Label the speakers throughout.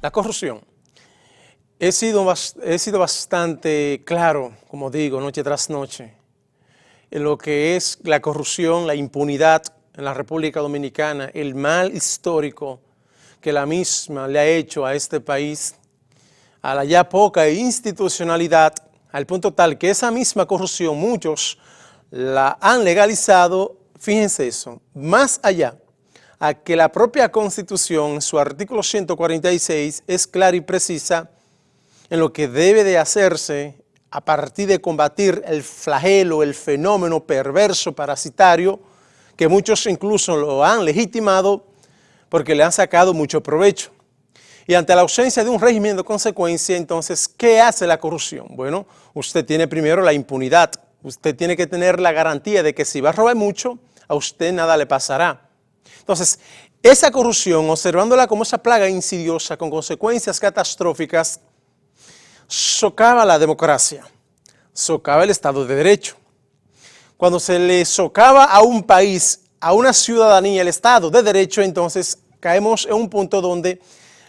Speaker 1: La corrupción. He sido bastante claro, como digo, noche tras noche, en lo que es la corrupción, la impunidad en la República Dominicana, el mal histórico que la misma le ha hecho a este país, a la ya poca institucionalidad, al punto tal que esa misma corrupción muchos la han legalizado, fíjense eso, más allá a que la propia Constitución, en su artículo 146, es clara y precisa en lo que debe de hacerse a partir de combatir el flagelo, el fenómeno perverso parasitario, que muchos incluso lo han legitimado porque le han sacado mucho provecho. Y ante la ausencia de un régimen de consecuencia, entonces, ¿qué hace la corrupción? Bueno, usted tiene primero la impunidad. Usted tiene que tener la garantía de que si va a robar mucho, a usted nada le pasará. Entonces, esa corrupción, observándola como esa plaga insidiosa con consecuencias catastróficas, socava la democracia, socava el Estado de Derecho. Cuando se le socava a un país, a una ciudadanía, el Estado de Derecho, entonces caemos en un punto donde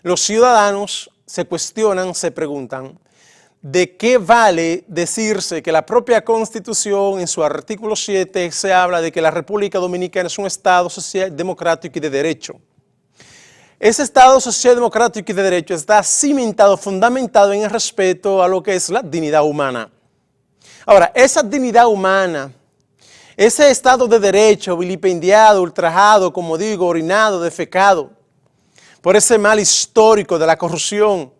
Speaker 1: los ciudadanos se cuestionan, se preguntan, ¿de qué vale decirse que la propia Constitución, en su artículo 7, se habla de que la República Dominicana es un Estado social, democrático y de derecho? Ese Estado social, democrático y de derecho está cimentado, fundamentado en el respeto a lo que es la dignidad humana. Ahora, esa dignidad humana, ese Estado de derecho vilipendiado, ultrajado, como digo, orinado, defecado, por ese mal histórico de la corrupción.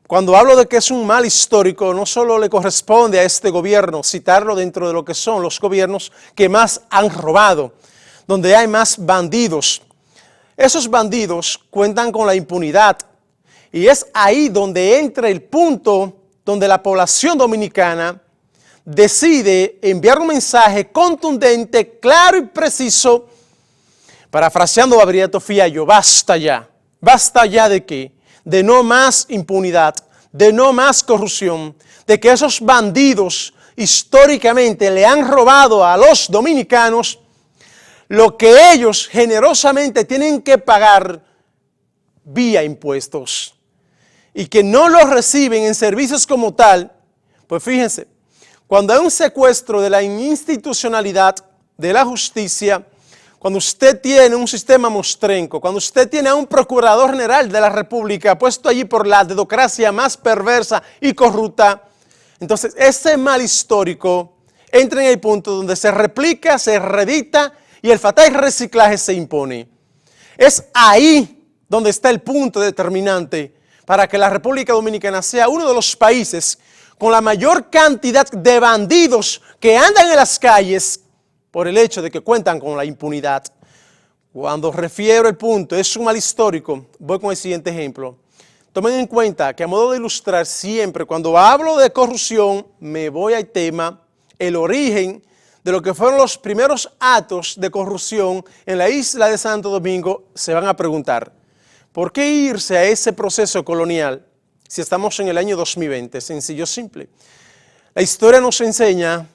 Speaker 1: Cuando hablo de que es un mal histórico, no solo le corresponde a este gobierno citarlo dentro de lo que son los gobiernos que más han robado, donde hay más bandidos. Esos bandidos cuentan con la impunidad y es ahí donde entra el punto donde la población dominicana decide enviar un mensaje contundente, claro y preciso, parafraseando a Babriato Fiallo: basta ya. ¿Basta ya de qué? De no más impunidad, de no más corrupción, de que esos bandidos históricamente le han robado a los dominicanos lo que ellos generosamente tienen que pagar vía impuestos y que no los reciben en servicios como tal. Pues fíjense, cuando hay un secuestro de la institucionalidad de la justicia, cuando usted tiene un sistema mostrenco, cuando usted tiene a un procurador general de la República puesto allí por la dedocracia más perversa y corrupta, entonces ese mal histórico entra en el punto donde se replica, se reedita y el fatal reciclaje se impone. Es ahí donde está el punto determinante para que la República Dominicana sea uno de los países con la mayor cantidad de bandidos que andan en las calles por el hecho de que cuentan con la impunidad. Cuando refiero el punto, es un mal histórico, voy con el siguiente ejemplo. Tomen en cuenta que a modo de ilustrar siempre, cuando hablo de corrupción, me voy al tema, el origen de lo que fueron los primeros actos de corrupción en la isla de Santo Domingo. Se van a preguntar, ¿por qué irse a ese proceso colonial si estamos en el año 2020? Sencillo, simple. La historia nos enseña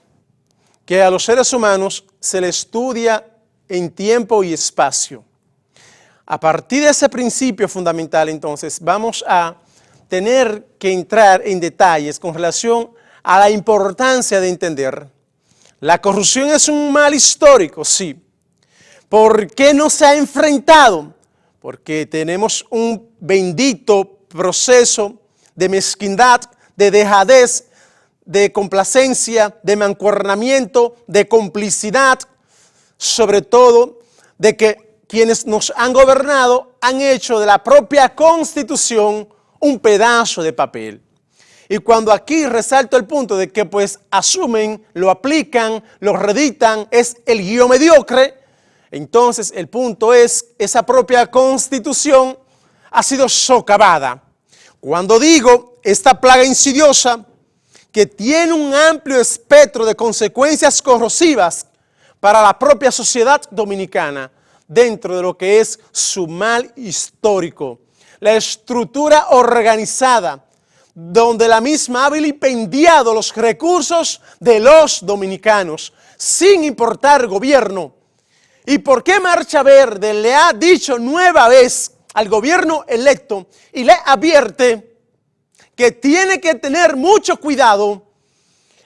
Speaker 1: que a los seres humanos se les estudia en tiempo y espacio. A partir de ese principio fundamental, entonces, vamos a tener que entrar en detalles con relación a la importancia de entender. La corrupción es un mal histórico, sí. ¿Por qué no se ha enfrentado? Porque tenemos un bendito proceso de mezquindad, de dejadez, de complacencia, de mancuernamiento, de complicidad, sobre todo de que quienes nos han gobernado han hecho de la propia Constitución un pedazo de papel. Y cuando aquí resalto el punto de que pues asumen, lo aplican, lo reeditan, es el guión mediocre, entonces el punto es, esa propia Constitución ha sido socavada. Cuando digo esta plaga insidiosa, que tiene un amplio espectro de consecuencias corrosivas para la propia sociedad dominicana dentro de lo que es su mal histórico. La estructura organizada donde la misma ha vilipendiado los recursos de los dominicanos sin importar gobierno. ¿Y por qué Marcha Verde le ha dicho nueva vez al gobierno electo y le advierte que tiene que tener mucho cuidado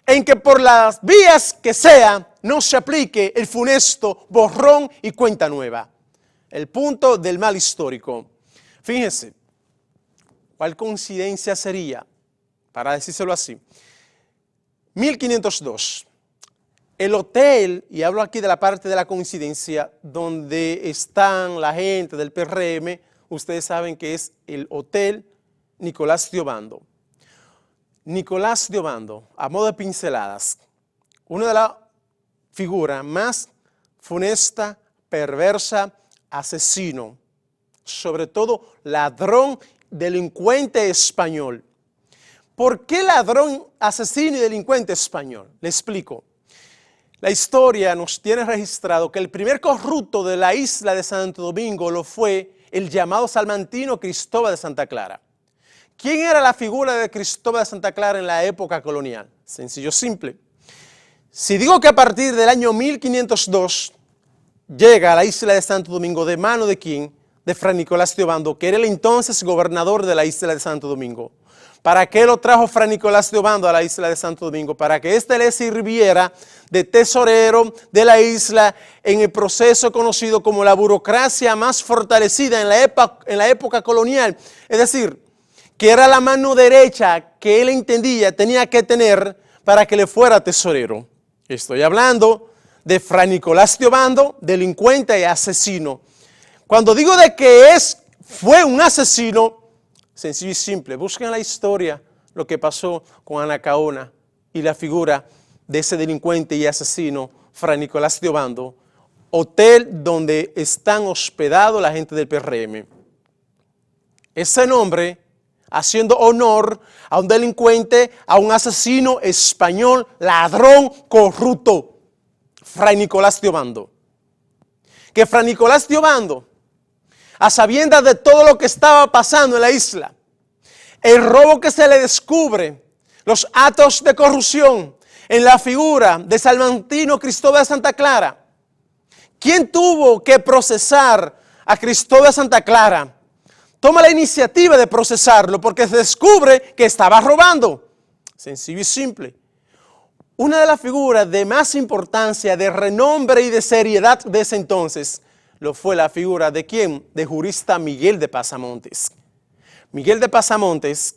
Speaker 1: en que por las vías que sea no se aplique el funesto borrón y cuenta nueva. El punto del mal histórico. Fíjense, ¿cuál coincidencia sería? Para decírselo así. 1502. El hotel, y hablo aquí de la parte de la coincidencia, donde están la gente del PRM, ustedes saben que es el Hotel Nicolás de Obando. Nicolás de Obando, a modo de pinceladas, una de las figuras más funesta, perversa, asesino, sobre todo ladrón, delincuente español. ¿Por qué ladrón, asesino y delincuente español? Le explico. La historia nos tiene registrado que el primer corrupto de la isla de Santo Domingo lo fue el llamado salmantino Cristóbal de Santa Clara. ¿Quién era la figura de Cristóbal de Santa Clara en la época colonial? Sencillo, simple. Si digo que a partir del año 1502 llega a la isla de Santo Domingo, ¿de mano de quién? De Fray Nicolás de Obando, que era el entonces gobernador de la isla de Santo Domingo. ¿Para qué lo trajo Fray Nicolás de Obando a la isla de Santo Domingo? Para que éste le sirviera de tesorero de la isla en el proceso conocido como la burocracia más fortalecida en la época colonial. Es decir, que era la mano derecha que él entendía tenía que tener para que le fuera tesorero. Estoy hablando de Fray Nicolás de Obando, delincuente y asesino. Cuando digo de que fue un asesino, sencillo y simple, busquen la historia, lo que pasó con Anacaona y la figura de ese delincuente y asesino, Fray Nicolás de Obando, hotel donde están hospedados la gente del PRM. Ese nombre, haciendo honor a un delincuente, a un asesino español, ladrón, corrupto, Fray Nicolás de Obando. Que Fray Nicolás de Obando, a sabiendas de todo lo que estaba pasando en la isla, el robo que se le descubre, los actos de corrupción en la figura de Salmantino Cristóbal de Santa Clara. ¿Quién tuvo que procesar a Cristóbal de Santa Clara? Toma la iniciativa de procesarlo porque se descubre que estaba robando. Sencillo y simple. Una de las figuras de más importancia, de renombre y de seriedad de ese entonces, lo fue la figura de ¿quién? De jurista Miguel de Pasamontes. Miguel de Pasamontes,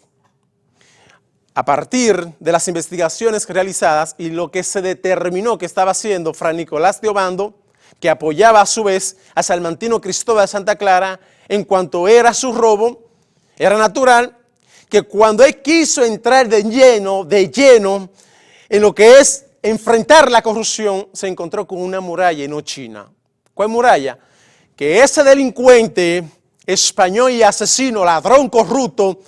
Speaker 1: a partir de las investigaciones realizadas y lo que se determinó que estaba haciendo Fray Nicolás de Obando, que apoyaba a su vez a Salmantino Cristóbal de Santa Clara en cuanto era su robo, era natural que cuando él quiso entrar de lleno en lo que es enfrentar la corrupción, se encontró con una muralla y no china. ¿Cuál muralla? Que ese delincuente español y asesino, ladrón corrupto,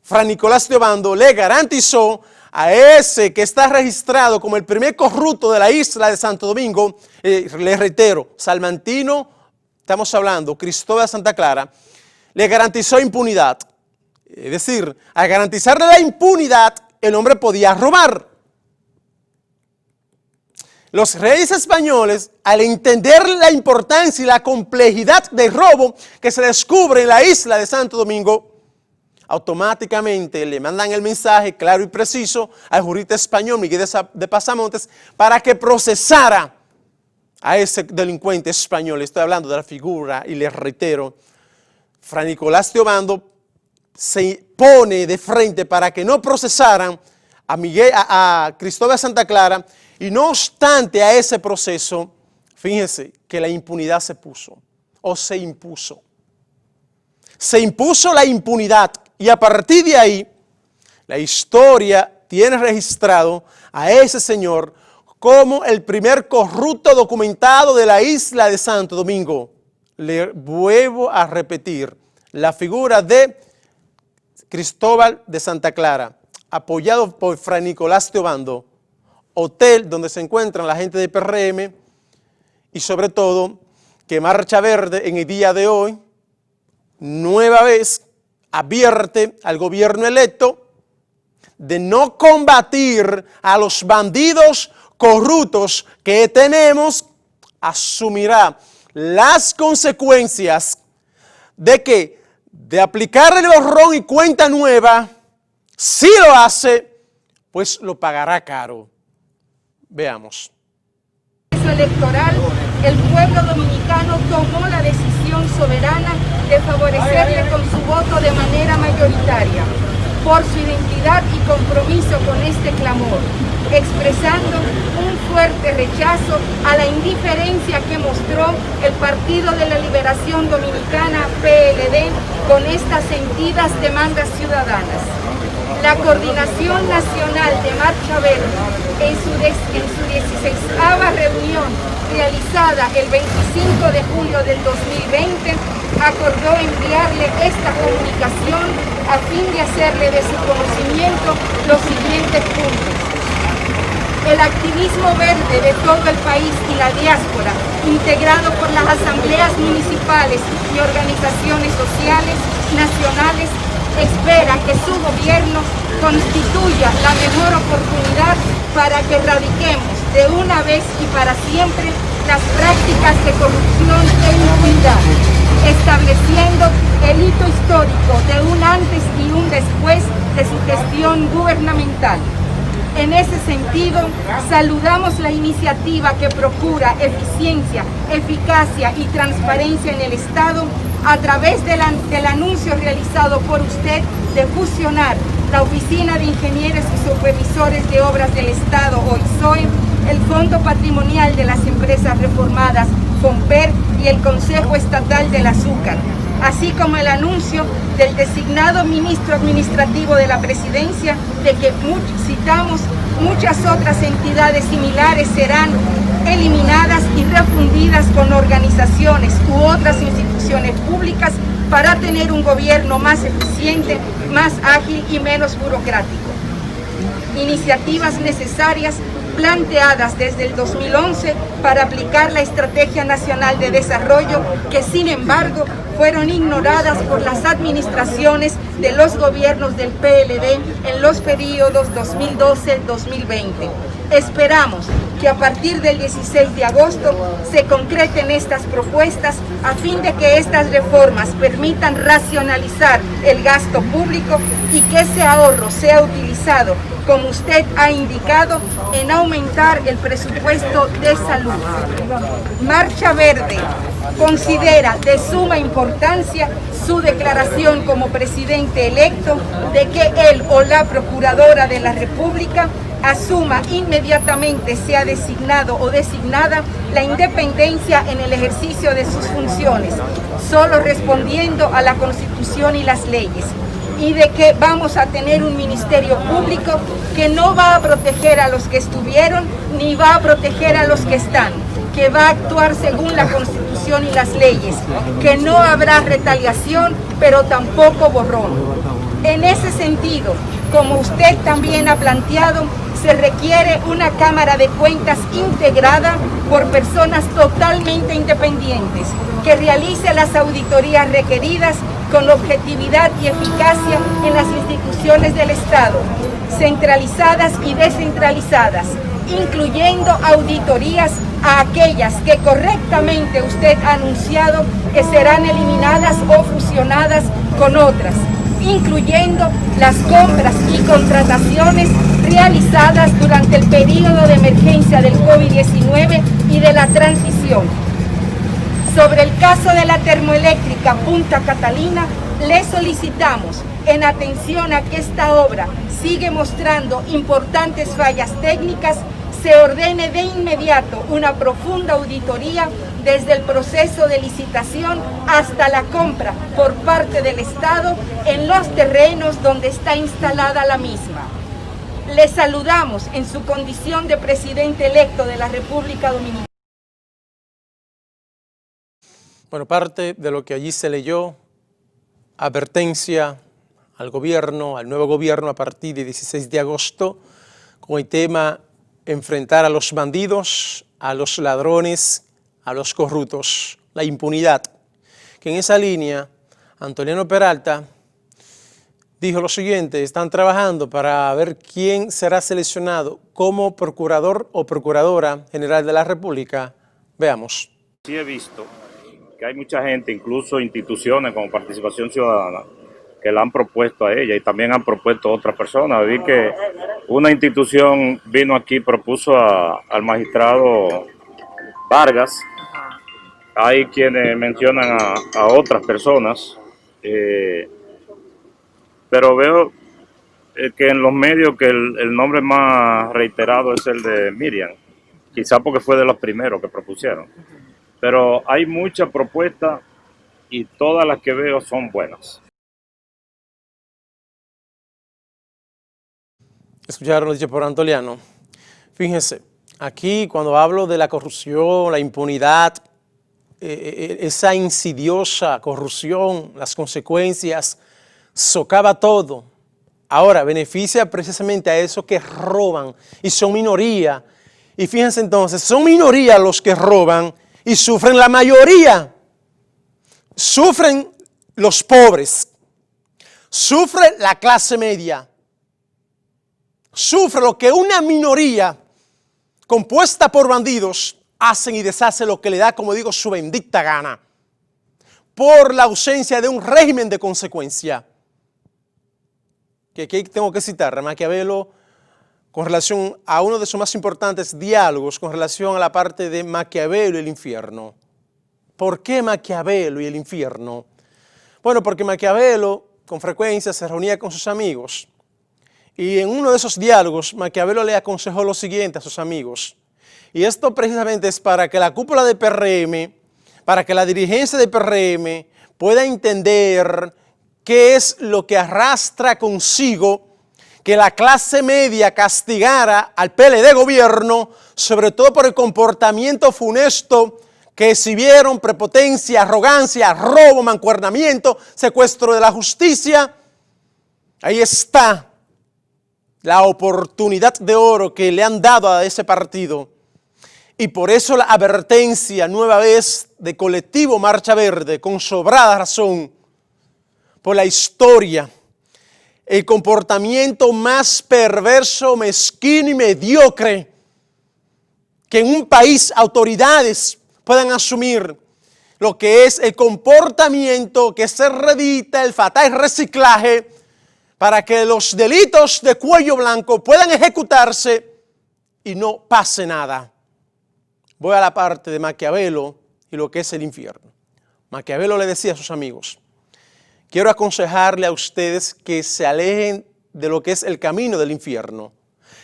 Speaker 1: Fray Nicolás de Obando, le garantizó a ese que está registrado como el primer corrupto de la isla de Santo Domingo, le reitero, Salmantino, estamos hablando, Cristóbal de Santa Clara, le garantizó impunidad. Es decir, al garantizarle la impunidad, el hombre podía robar. Los reyes españoles, al entender la importancia y la complejidad del robo que se descubre en la isla de Santo Domingo, automáticamente le mandan el mensaje claro y preciso al jurista español Miguel de Pasamontes para que procesara a ese delincuente español. Estoy hablando de la figura y les reitero, Fray Nicolás de Obando se pone de frente para que no procesaran a Cristóbal de Santa Clara. Y no obstante a ese proceso, fíjense que la impunidad se puso o se impuso. Se impuso la impunidad y a partir de ahí la historia tiene registrado a ese señor como el primer corrupto documentado de la isla de Santo Domingo. Le vuelvo a repetir, la figura de Cristóbal de Santa Clara, apoyado por Fray Nicolás de Obando, hotel donde se encuentran la gente de PRM y sobre todo que Marcha Verde en el día de hoy nueva vez advierte al gobierno electo de no combatir a los bandidos corruptos que tenemos, asumirá las consecuencias de que de aplicarle el borrón y cuenta nueva, si lo hace, pues lo pagará caro. Veamos.
Speaker 2: Electoral, el pueblo dominicano tomó la decisión soberana de favorecerle con su voto de manera mayoritaria, por su identidad y compromiso con este clamor, expresando un fuerte rechazo a la indiferencia que mostró el Partido de la Liberación Dominicana, PLD, con estas sentidas demandas ciudadanas. La Coordinación Nacional de Marcha Verde, en su 16ª reunión realizada el 25 de julio del 2020, acordó enviarle esta comunicación a fin de hacerle de su conocimiento los siguientes puntos. El activismo verde de todo el país y la diáspora, integrado por las asambleas municipales y organizaciones sociales nacionales, espera que su gobierno constituya la mejor oportunidad para que erradiquemos de una vez y para siempre las prácticas de corrupción e impunidad, estableciendo el hito histórico de un antes y un después de su gestión gubernamental. En ese sentido, saludamos la iniciativa que procura eficiencia, eficacia y transparencia en el Estado a través del anuncio realizado por usted de fusionar la Oficina de Ingenieros y Supervisores de Obras del Estado, OISOE, el Fondo Patrimonial de las Empresas Reformadas, FOMPER, y el Consejo Estatal del Azúcar, así como el anuncio del designado ministro administrativo de la Presidencia de que muchas otras entidades similares serán eliminadas y refundidas con organizaciones u otras instituciones públicas para tener un gobierno más eficiente, más ágil y menos burocrático. Iniciativas necesarias planteadas desde el 2011 para aplicar la Estrategia Nacional de Desarrollo, que sin embargo fueron ignoradas por las administraciones de los gobiernos del PLD en los periodos 2012-2020. Esperamos que a partir del 16 de agosto se concreten estas propuestas a fin de que estas reformas permitan racionalizar el gasto público y que ese ahorro sea utilizado, como usted ha indicado, en aumentar el presupuesto de salud. Marcha Verde considera de suma importancia su declaración como presidente electo de que él o la Procuradora de la República asuma inmediatamente, sea designado o designada, la independencia en el ejercicio de sus funciones, solo respondiendo a la Constitución y las leyes, y de que vamos a tener un ministerio público que no va a proteger a los que estuvieron ni va a proteger a los que están, que va a actuar según la Constitución y las leyes, que no habrá retaliación, pero tampoco borrón. En ese sentido, como usted también ha planteado, se requiere una Cámara de Cuentas integrada por personas totalmente independientes, que realice las auditorías requeridas con objetividad y eficacia en las instituciones del Estado, centralizadas y descentralizadas, incluyendo auditorías a aquellas que correctamente usted ha anunciado que serán eliminadas o fusionadas con otras, incluyendo las compras y contrataciones realizadas durante el periodo de emergencia del COVID-19 y de la transición. Sobre el caso de la termoeléctrica Punta Catalina, le solicitamos, en atención a que esta obra sigue mostrando importantes fallas técnicas, se ordene de inmediato una profunda auditoría desde el proceso de licitación hasta la compra por parte del Estado en los terrenos donde está instalada la misma. Le saludamos en su condición de presidente electo de la República Dominicana.
Speaker 1: Bueno, parte de lo que allí se leyó, advertencia al gobierno, al nuevo gobierno a partir del 16 de agosto, con el tema enfrentar a los bandidos, a los ladrones, a los corruptos, la impunidad. Que en esa línea, Antoliano Peralta dijo lo siguiente: están trabajando para ver quién será seleccionado como procurador o procuradora general de la República. Veamos.
Speaker 3: Sí he visto que hay mucha gente, incluso instituciones como Participación Ciudadana, que la han propuesto a ella y también han propuesto a otras personas. Vi que una institución vino aquí, propuso al magistrado Vargas. Hay quienes mencionan a otras personas, pero veo que en los medios que el nombre más reiterado es el de Miriam, quizá porque fue de los primeros que propusieron. Pero hay muchas propuestas y todas las que veo son buenas.
Speaker 1: Escucharon lo dicho por Antoliano. Fíjense, aquí cuando hablo de la corrupción, la impunidad, esa insidiosa corrupción, las consecuencias, socava todo. Ahora, beneficia precisamente a esos que roban y son minoría. Y fíjense entonces, son minoría los que roban y sufren la mayoría. Sufren los pobres, sufre la clase media, sufre lo que una minoría compuesta por bandidos hacen y deshacen lo que le da, como digo, su bendita gana, por la ausencia de un régimen de consecuencia. Que aquí tengo que citar a Maquiavelo con relación a uno de sus más importantes diálogos con relación a la parte de Maquiavelo y el infierno. ¿Por qué Maquiavelo y el infierno? Bueno, porque Maquiavelo con frecuencia se reunía con sus amigos y en uno de esos diálogos Maquiavelo le aconsejó lo siguiente a sus amigos. Y esto precisamente es para que la cúpula de PRM, para que la dirigencia de PRM pueda entender qué es lo que arrastra consigo que la clase media castigara al PLD gobierno, sobre todo por el comportamiento funesto que exhibieron, prepotencia, arrogancia, robo, mancuernamiento, secuestro de la justicia. Ahí está la oportunidad de oro que le han dado a ese partido. Y por eso la advertencia nueva vez de Colectivo Marcha Verde, con sobrada razón, por la historia, el comportamiento más perverso, mezquino y mediocre que en un país autoridades puedan asumir, lo que es el comportamiento que se redita, el fatal reciclaje, para que los delitos de cuello blanco puedan ejecutarse y no pase nada. Voy a la parte de Maquiavelo y lo que es el infierno. Maquiavelo le decía a sus amigos: quiero aconsejarle a ustedes que se alejen de lo que es el camino del infierno,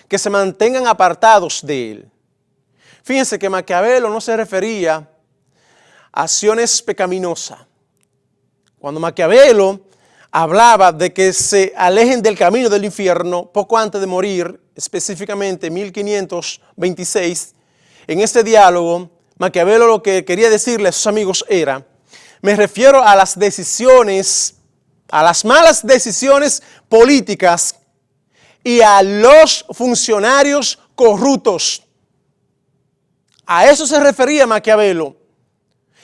Speaker 1: que se mantengan apartados de él. Fíjense que Maquiavelo no se refería a acciones pecaminosas. Cuando Maquiavelo hablaba de que se alejen del camino del infierno, poco antes de morir, específicamente en 1526, en este diálogo, Maquiavelo lo que quería decirle a sus amigos era: me refiero a las decisiones, a las malas decisiones políticas y a los funcionarios corruptos. A eso se refería Maquiavelo.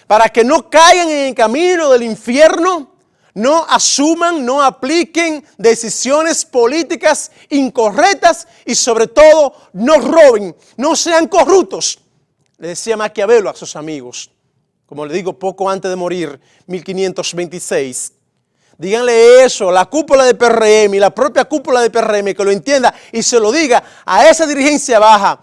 Speaker 1: Para que no caigan en el camino del infierno, no asuman, no apliquen decisiones políticas incorrectas y sobre todo no roben, no sean corruptos. Le decía Maquiavelo a sus amigos, como le digo, poco antes de morir, 1526. Díganle eso, la cúpula de PRM y la propia cúpula de PRM, que lo entienda y se lo diga a esa dirigencia baja,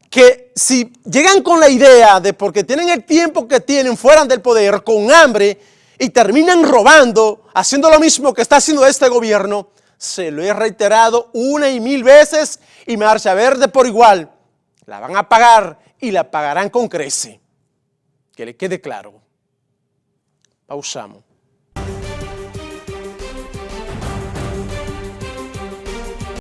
Speaker 1: que si llegan con la idea de porque tienen el tiempo que tienen fuera del poder, con hambre, y terminan robando, haciendo lo mismo que está haciendo este gobierno, se lo he reiterado una y mil veces, y Marcha Verde por igual, la van a pagar y la pagarán con crece. Que le quede claro. Pausamos.